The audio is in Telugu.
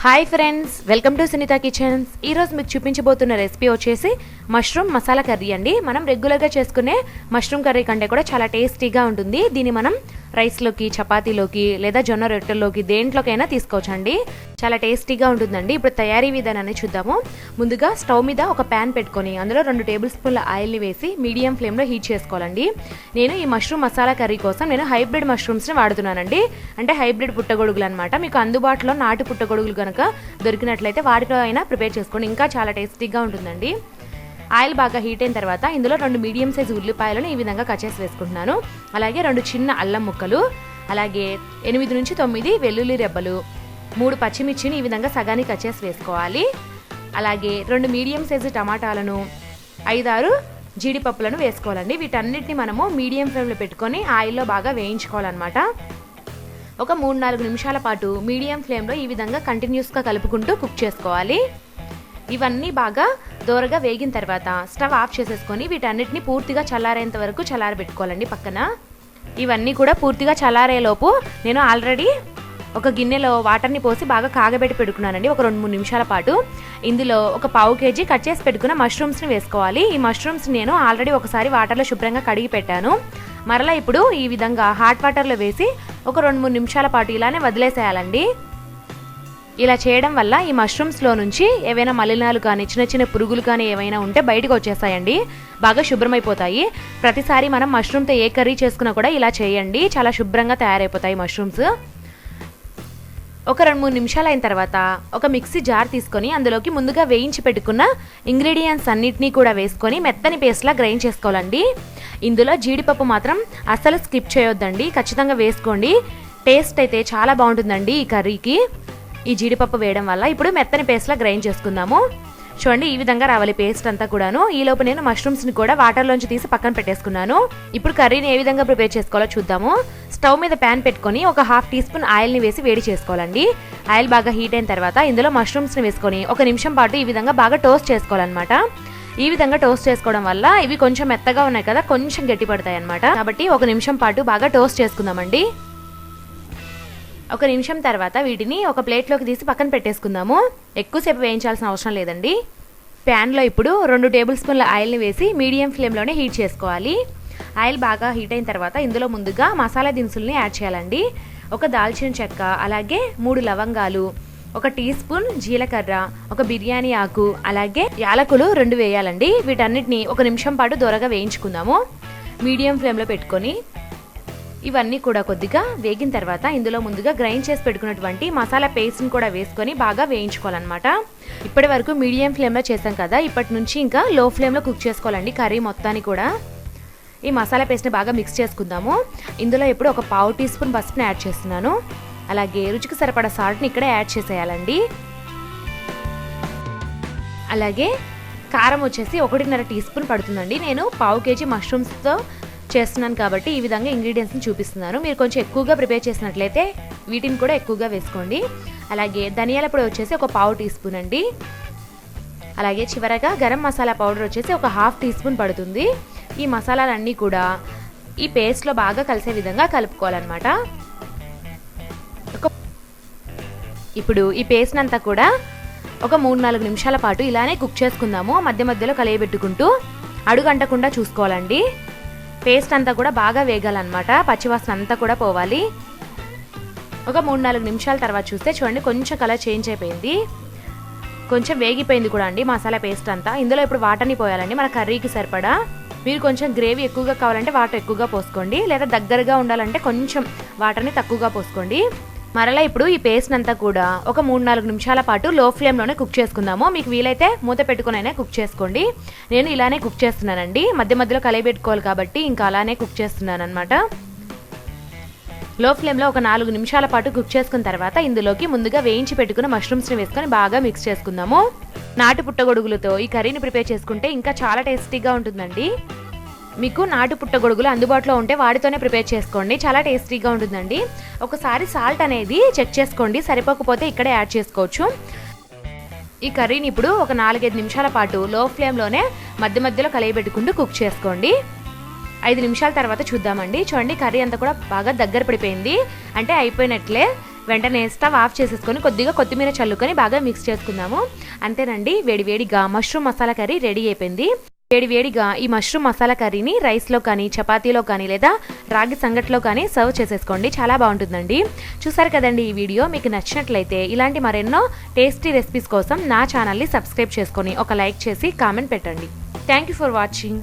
Hi friends, welcome to Sunitha kitchens. ఈరోజు మీకు చూపించబోతున్న రెసిపీ వచ్చేసి మష్రూమ్ మసాలా కర్రీ అండి. మనం రెగ్యులర్గా చేసుకునే మష్రూమ్ కర్రీ కంటే కూడా చాలా టేస్టీగా ఉంటుంది. దీన్ని మనం రైస్లోకి, చపాతీలోకి లేదా జొన్న రొట్టెల్లోకి దేంట్లోకైనా తీసుకోవచ్చండి. చాలా టేస్టీగా ఉంటుందండి. ఇప్పుడు తయారీ విధానాన్ని చూద్దాము. ముందుగా స్టవ్ మీద ఒక ప్యాన్ పెట్టుకొని అందులో 2 టేబుల్ స్పూన్ల ఆయిల్ని వేసి మీడియం ఫ్లేమ్లో హీట్ చేసుకోవాలండి. నేను ఈ మష్రూమ్ మసాలా కర్రీ కోసం నేను హైబ్రిడ్ మష్రూమ్స్ని వాడుతున్నానండి. అంటే హైబ్రిడ్ పుట్టగొడుగులు అనమాట. మీకు అందుబాటులో నాటు పుట్టగొడుగులు కనుక దొరికినట్లయితే వాటితో అయినా ప్రిపేర్ చేసుకోండి, ఇంకా చాలా టేస్టీగా ఉంటుందండి. ఆయిల్ బాగా హీట్ అయిన తర్వాత ఇందులో 2 మీడియం సైజు ఉల్లిపాయలను ఈ విధంగా కట్ చేసి వేసుకుంటున్నాను. అలాగే 2 చిన్న అల్లం ముక్కలు, అలాగే 8 నుంచి 9 వెల్లుల్లి రెబ్బలు, 3 పచ్చిమిర్చిని ఈ విధంగా సగానికి కట్ చేసి వేసుకోవాలి. అలాగే 2 మీడియం సైజు టమాటాలను, 5-6 జీడిపప్పులను వేసుకోవాలండి. వీటన్నిటిని మనము మీడియం ఫ్లేమ్లో పెట్టుకొని ఆయిల్లో బాగా వేయించుకోవాలన్నమాట. ఒక 3-4 నిమిషాల పాటు మీడియం ఫ్లేమ్లో ఈ విధంగా కంటిన్యూస్గా కలుపుకుంటూ కుక్ చేసుకోవాలి. ఇవన్నీ బాగా దోరగా వేగిన తర్వాత స్టవ్ ఆఫ్ చేసేసుకొని వీటన్నిటిని పూర్తిగా చల్లారేంత వరకు చల్లారబెట్టుకోవాలండి పక్కన. ఇవన్నీ కూడా పూర్తిగా చల్లారేలోపు నేను ఆల్రెడీ ఒక గిన్నెలో వాటర్ని పోసి బాగా కాగబెట్టి పెట్టుకున్నానండి ఒక 2-3 నిమిషాల పాటు. ఇందులో ఒక 1/2 కేజీ కట్ చేసి పెట్టుకున్న మష్రూమ్స్ని వేసుకోవాలి. ఈ మష్రూమ్స్ నేను ఆల్రెడీ ఒకసారి వాటర్లో శుభ్రంగా కడిగి పెట్టాను. మరలా ఇప్పుడు ఈ విధంగా హాట్ వాటర్లో వేసి ఒక 2-3 నిమిషాల పాటు ఇలానే వదిలేసేయాలండి. ఇలా చేయడం వల్ల ఈ మష్రూమ్స్లో నుంచి ఏవైనా మలినాలు కానీ చిన్న చిన్న పురుగులు కానీ ఏమైనా ఉంటే బయటకు వచ్చేస్తాయండి, బాగా శుభ్రమైపోతాయి. ప్రతిసారి మనం మష్రూమ్తో ఏ కర్రీ చేసుకున్నా కూడా ఇలా చేయండి, చాలా శుభ్రంగా తయారైపోతాయి మష్రూమ్స్. ఒక 2-3 నిమిషాలు అయిన తర్వాత ఒక మిక్సీ జార్ తీసుకొని అందులోకి ముందుగా వేయించి పెట్టుకున్న ఇంగ్రీడియంట్స్ అన్నిటినీ కూడా వేసుకొని మెత్తని పేస్ట్లా గ్రైండ్ చేసుకోవాలండి. ఇందులో జీడిపప్పు మాత్రం అస్సలు స్కిప్ చేయొద్దండి, ఖచ్చితంగా వేసుకోండి. టేస్ట్ అయితే చాలా బాగుంటుందండి ఈ కర్రీకి ఈ జీడిపప్పు వేయడం వల్ల. ఇప్పుడు మెత్తని పేస్ట్లా గ్రైండ్ చేసుకుందాము. చూడండి, ఈ విధంగా రావాలి పేస్ట్ అంతా కూడాను. ఈలోపు నేను మష్రూమ్స్ని కూడా వాటర్లోంచి తీసి పక్కన పెట్టేసుకున్నాను. ఇప్పుడు కర్రీని ఏ విధంగా ప్రిపేర్ చేసుకోవాలో చూద్దాము. స్టవ్ మీద ప్యాన్ పెట్టుకొని ఒక 1/2 టీ స్పూన్ ఆయిల్ని వేసి వేడి చేసుకోవాలండి. ఆయిల్ బాగా హీట్ అయిన తర్వాత ఇందులో మష్రూమ్స్ని వేసుకొని 1 నిమిషం పాటు ఈ విధంగా బాగా టోస్ట్ చేసుకోవాలన్నమాట. ఈ విధంగా టోస్ట్ చేసుకోవడం వల్ల ఇవి కొంచెం మెత్తగా ఉన్నాయి కదా, కొంచెం గట్టి పడతాయి అనమాట. కాబట్టి 1 నిమిషం పాటు బాగా టోస్ట్ చేసుకుందామండి. 1 నిమిషం తర్వాత వీటిని ఒక ప్లేట్లోకి తీసి పక్కన పెట్టేసుకుందాము. ఎక్కువసేపు వేయించాల్సిన అవసరం లేదండి. ప్యాన్లో ఇప్పుడు 2 టేబుల్ స్పూన్ల ఆయిల్ని వేసి మీడియం ఫ్లేమ్లోనే హీట్ చేసుకోవాలి. ఆయిల్ బాగా హీట్ అయిన తర్వాత ఇందులో ముందుగా మసాలా దినుసుల్ని యాడ్ చేయాలండి. ఒక దాల్చిన చెక్క, అలాగే 3 లవంగాలు, 1 టీ స్పూన్ జీలకర్ర, 1 బిర్యానీ ఆకు, అలాగే యాలకులు 2 వేయాలండి. వీటన్నిటిని 1 నిమిషం పాటు దూరగా వేయించుకుందాము మీడియం ఫ్లేమ్లో పెట్టుకొని. ఇవన్నీ కూడా కొద్దిగా వేగిన తర్వాత ఇందులో ముందుగా గ్రైండ్ చేసి పెట్టుకున్నటువంటి మసాలా పేస్ట్ని కూడా వేసుకొని బాగా వేయించుకోవాలన్నమాట. ఇప్పటి వరకు మీడియం ఫ్లేమ్లో చేసాం కదా, ఇప్పటి నుంచి ఇంకా లో ఫ్లేమ్లో కుక్ చేసుకోవాలండి కర్రీ మొత్తాన్ని కూడా. ఈ మసాలా పేస్ట్ని బాగా మిక్స్ చేసుకుందాము. ఇందులో ఇప్పుడు ఒక 1/2 టీ స్పూన్ పసుపుని యాడ్ చేస్తున్నాను. అలాగే రుచికి సరిపడా సాల్ట్ని ఇక్కడ యాడ్ చేసేయాలండి. అలాగే కారం వచ్చేసి 1.5 టీ స్పూన్ పడుతుందండి. నేను 1/2 కేజీ మష్రూమ్స్తో చేస్తున్నాను కాబట్టి ఈ విధంగా ఇంగ్రీడియంట్స్ని చూపిస్తున్నాను. మీరు కొంచెం ఎక్కువగా ప్రిపేర్ చేసినట్లయితే వీటిని కూడా ఎక్కువగా వేసుకోండి. అలాగే ధనియాల పొడి వచ్చేసి ఒక 1/2 టీ స్పూన్ అండి. అలాగే చివరగా గరం మసాలా పౌడర్ వచ్చేసి ఒక 1/2 టీ స్పూన్ పడుతుంది. ఈ మసాలాలన్నీ కూడా ఈ పేస్ట్లో బాగా కలిసే విధంగా కలుపుకోవాలన్నమాట. ఇప్పుడు ఈ పేస్ట్ అంతా కూడా ఒక 3-4 నిమిషాల పాటు ఇలానే కుక్ చేసుకుందాము. మధ్య మధ్యలో కలయబెట్టుకుంటూ అడుగంటకుండా చూసుకోవాలండి. పేస్ట్ అంతా కూడా బాగా వేగాలన్నమాట, పచ్చివాసన అంతా కూడా పోవాలి. ఒక 3-4 నిమిషాల తర్వాత చూస్తే చూడండి, కొంచెం కలర్ చేంజ్ అయిపోయింది, కొంచెం వేగిపోయింది కూడా అండి మసాలా పేస్ట్ అంతా. ఇందులో ఇప్పుడు వాటర్ని పోయాలండి మన కర్రీకి సరిపడా. మీరు కొంచెం గ్రేవీ ఎక్కువగా కావాలంటే వాటర్ ఎక్కువగా పోసుకోండి, లేదా దగ్గరగా ఉండాలంటే కొంచెం వాటర్ని తక్కువగా పోసుకోండి. మరలా ఇప్పుడు ఈ పేస్ట్ అంతా కూడా ఒక 3-4 నిమిషాల పాటు లో ఫ్లేమ్లోనే కుక్ చేసుకుందాము. మీకు వీలైతే మూత పెట్టుకునైనా కుక్ చేసుకోండి. నేను ఇలానే కుక్ చేస్తున్నానండి, మధ్య మధ్యలో కలయబెట్టుకోవాలి కాబట్టి ఇంకా అలానే కుక్ చేస్తున్నాను అనమాట. లో ఫ్లేమ్లో ఒక 4 నిమిషాల పాటు కుక్ చేసుకున్న తర్వాత ఇందులోకి ముందుగా వేయించి పెట్టుకున్న మష్రూమ్స్ని వేసుకొని బాగా మిక్స్ చేసుకుందాము. నాటు పుట్టగొడుగులతో ఈ కర్రీని ప్రిపేర్ చేసుకుంటే ఇంకా చాలా టేస్టీగా ఉంటుందండి. మీకు నాటు పుట్టగొడుగులు అందుబాటులో ఉంటే వాటితోనే ప్రిపేర్ చేసుకోండి, చాలా టేస్టీగా ఉంటుందండి. ఒకసారి సాల్ట్ అనేది చెక్ చేసుకోండి, సరిపోకపోతే ఇక్కడే యాడ్ చేసుకోవచ్చు. ఈ కర్రీని ఇప్పుడు ఒక 4-5 నిమిషాల పాటు లో ఫ్లేమ్లోనే మధ్య మధ్యలో కలయబెట్టుకుంటూ కుక్ చేసుకోండి. 5 నిమిషాల తర్వాత చూద్దామండి. చూడండి, కర్రీ అంతా కూడా బాగా దగ్గర పడిపోయింది, అంటే అయిపోయినట్లే. వెంటనే స్టవ్ ఆఫ్ చేసేసుకొని కొద్దిగా కొత్తిమీర చల్లుకొని బాగా మిక్స్ చేసుకుందాము. అంతేనండి, వేడివేడిగా మష్రూమ్ మసాలా కర్రీ రెడీ అయిపోయింది. వేడివేడిగా ఈ మష్రూమ్ మసాలా కర్రీని రైస్లో కానీ, చపాతీలో కానీ, లేదా రాగి సంగట్లో కానీ సర్వ్ చేసేసుకోండి. చాలా బాగుంటుందండి. చూసారు కదండి, ఈ వీడియో మీకు నచ్చినట్లయితే ఇలాంటి మరెన్నో టేస్టీ రెసిపీస్ కోసం నా ఛానల్ని సబ్స్క్రైబ్ చేసుకొని ఒక లైక్ చేసి కామెంట్ పెట్టండి. Thank you for watching.